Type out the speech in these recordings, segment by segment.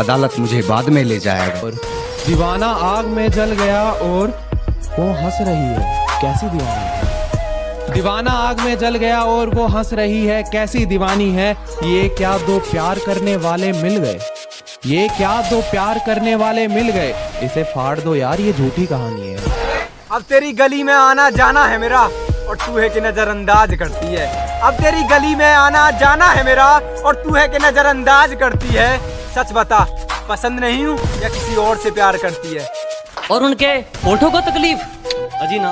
अदालत मुझे बाद में ले जाएगा। दीवाना आग में जल गया और वो हंस रही है, कैसी दीवानी है। दीवाना आग में जल गया और वो हंस रही है, कैसी दीवानी है। ये क्या दो प्यार करने वाले मिल गए, ये क्या दो प्यार करने वाले मिल गए। इसे फाड़ दो यार, ये झूठी कहानी है। अब तेरी गली में आना जाना है मेरा और तू है कि नजरअंदाज करती है। अब तेरी गली में आना जाना है मेरा और तू है कि नजरअंदाज करती है। सच बता, पसंद नहीं हूँ या किसी और से प्यार करती है। और उनके होठों को तकलीफ, अजी ना,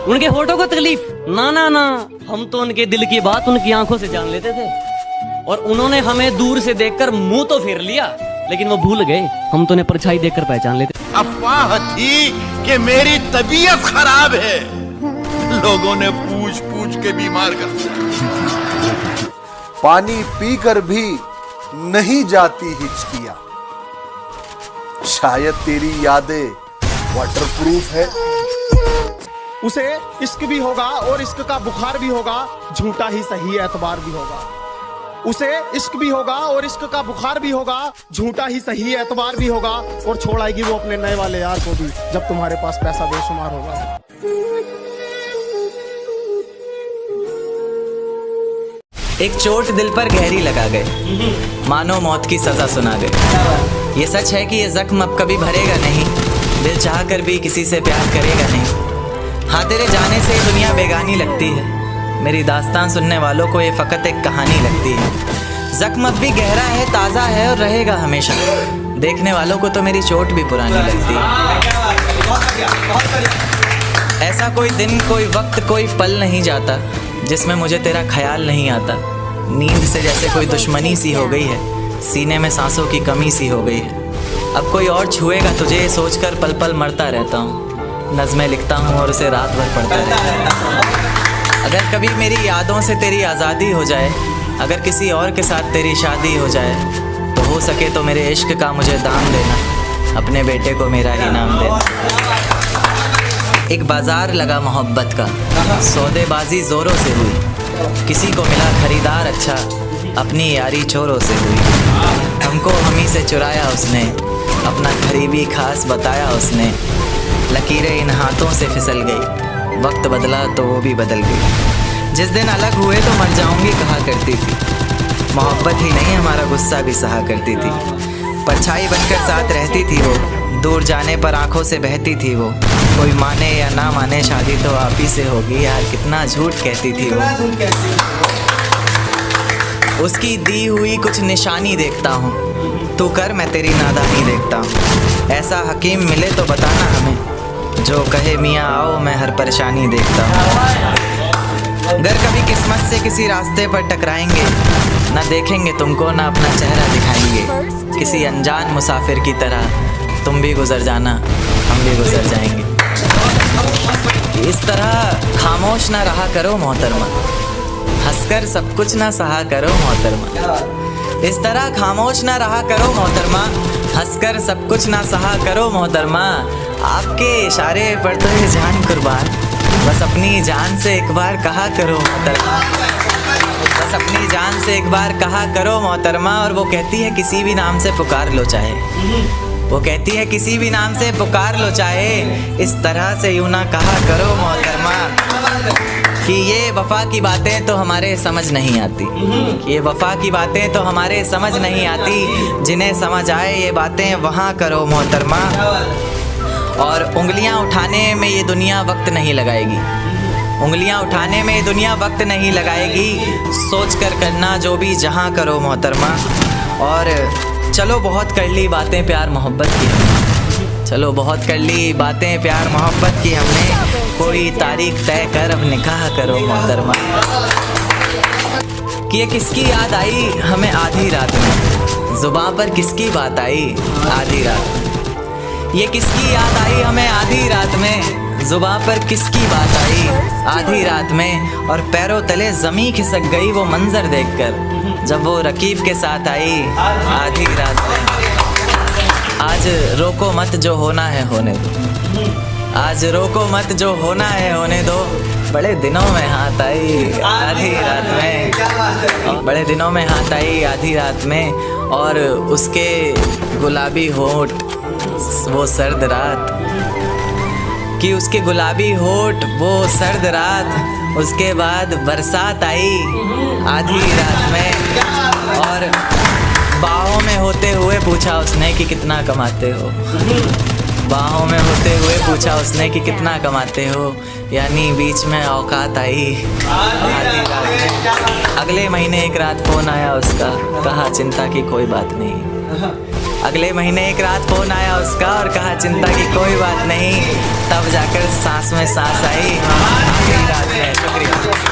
उनके होठों को तकलीफ ना ना ना। हम तो उनके दिल की बात उनकी आंखों से जान लेते थे और उन्होंने हमें दूर से देखकर मुंह तो फेर लिया, लेकिन वो भूल गए हम तो उन्हें परछाई देखकर पहचान लेते। अफवाह थी कि मेरी तबीयत खराब है, लोगों ने पूछ पूछ के बीमार कर दिया। पानी पीकर भी नहीं जाती हिचकियां, शायद तेरी यादें वाटरप्रूफ है। उसे इश्क भी होगा और इश्क का बुखार भी होगा, झूठा ही सही एतबार भी होगा। उसे इश्क भी होगा और इश्क का बुखार भी होगा, झूठा ही सही एतबार भी होगा। और छोड़ आएगी वो अपने नए वाले यार को भी, जब तुम्हारे पास पैसा बेशुमार होगा। एक चोट दिल पर गहरी लगा गए, मानो मौत की सजा सुना गए। ये सच है कि ये जख्म अब कभी भरेगा नहीं, दिल चाह कर भी किसी से प्यार करेगा नहीं। हाँ, तेरे जाने से दुनिया बेगानी लगती है, मेरी दास्तान सुनने वालों को ये फकत एक कहानी लगती है। जख्म अब भी गहरा है, ताज़ा है और रहेगा हमेशा, देखने वालों को तो मेरी चोट भी पुरानी लगती है। ऐसा कोई दिन, कोई वक्त, कोई पल नहीं जाता जिसमें मुझे तेरा ख्याल नहीं आता। नींद से जैसे कोई दुश्मनी सी हो गई है, सीने में सांसों की कमी सी हो गई है। अब कोई और छुएगा तुझे ये सोचकर पल पल मरता रहता हूँ। नज़में लिखता हूँ और उसे रात भर पढ़ता रहता हूँ। अगर कभी मेरी यादों से तेरी आज़ादी हो जाए, अगर किसी और के साथ तेरी शादी हो जाए, तो हो सके तो मेरे इश्क का मुझे दाम देना, अपने बेटे को मेरा ही नाम देना। एक बाजार लगा मोहब्बत का, सौदेबाजी जोरों से हुई, किसी को मिला खरीदार अच्छा, अपनी यारी चोरों से हुई। हमको हमी से चुराया उसने, अपना करीबी खास बताया उसने। लकीरें इन हाथों से फिसल गई, वक्त बदला तो वो भी बदल गई। जिस दिन अलग हुए तो मर जाऊंगी कहा करती थी, मोहब्बत ही नहीं हमारा गुस्सा भी सहा करती थी। परछाई बनकर साथ रहती थी वो, दूर जाने पर आंखों से बहती थी वो। कोई माने या ना माने शादी तो आप ही से होगी, यार कितना झूठ कहती थी वो। उसकी दी हुई कुछ निशानी देखता हूँ, तू कर मैं तेरी नादानी देखता हूँ। ऐसा हकीम मिले तो बताना हमें, जो कहे मियाँ आओ मैं हर परेशानी देखता हूँ। अगर कभी किस्मत से किसी रास्ते पर टकराएंगे, ना देखेंगे तुमको ना अपना चेहरा दिखाएंगे। किसी अनजान मुसाफिर की तरह तुम भी गुजर जाना, हम भी गुजर जाएंगे। इस तरह खामोश ना रहा करो मोहतरमा, हंसकर सब कुछ ना सहा करो मोहतरमा। इस तरह खामोश ना रहा करो मोहतरमा, हंसकर सब कुछ ना सहा करो मोहतरमा। आपके इशारे पर तो ये जान कुर्बान, बस अपनी जान से एक बार कहा करो मोहतरमा, बस अपनी जान से एक बार कहा करो मोहतरमा। और वो कहती है किसी भी नाम से पुकार लो चाहे, वो कहती है किसी भी नाम से पुकार लो चाहे, इस तरह से यूं ना कहा करो मोहतरमा कि ये वफा की बातें तो हमारे समझ नहीं आती, ये वफा की बातें तो हमारे समझ नहीं आती। जिन्हें समझ आए ये बातें वहाँ करो मोहतरमा। और उंगलियाँ उठाने में ये दुनिया वक्त नहीं लगाएगी, उंगलियाँ उठाने में ये दुनिया वक्त नहीं लगाएगी। सोच कर करना जो भी जहाँ करो मोहतरमा। और चलो बहुत कर ली बातें प्यार मोहब्बत की हमने, चलो बहुत कर ली बातें प्यार मोहब्बत की हमने। कोई तारीख तय कर अब निकाह करो मोहतरमा। कि ये किसकी याद आई हमें आधी रात में, जुबां पर किसकी बात आई आधी रात में। ये किसकी याद आई हमें आधी रात में, जुबां पर किसकी बात आई आधी रात में। और पैरों तले ज़मीं खिसक गई वो मंजर देखकर, जब वो रकीब के साथ आई आधी रात में। आज रोको मत जो होना है होने दो, आज रोको मत जो होना है होने दो। बड़े दिनों में हाथ आई आधी रात में, बड़े दिनों में हाथ आई आधी रात में। और उसके गुलाबी होठ वो सर्द रात, कि उसके गुलाबी होठ वो सर्द रात, उसके बाद बरसात आई आधी रात में, और बाहों में होते हुए पूछा उसने कि कितना कमाते हो। बाहों में होते हुए पूछा उसने कि कितना कमाते हो, यानी बीच में औकात आई आधी रात में। अगले महीने एक रात फ़ोन आया उसका, कहा चिंता की कोई बात नहीं। अगले महीने एक रात फ़ोन आया उसका और कहा चिंता की कोई बात नहीं। तब जाकर सांस में सांस आई आधी रात में। शुक्रिया।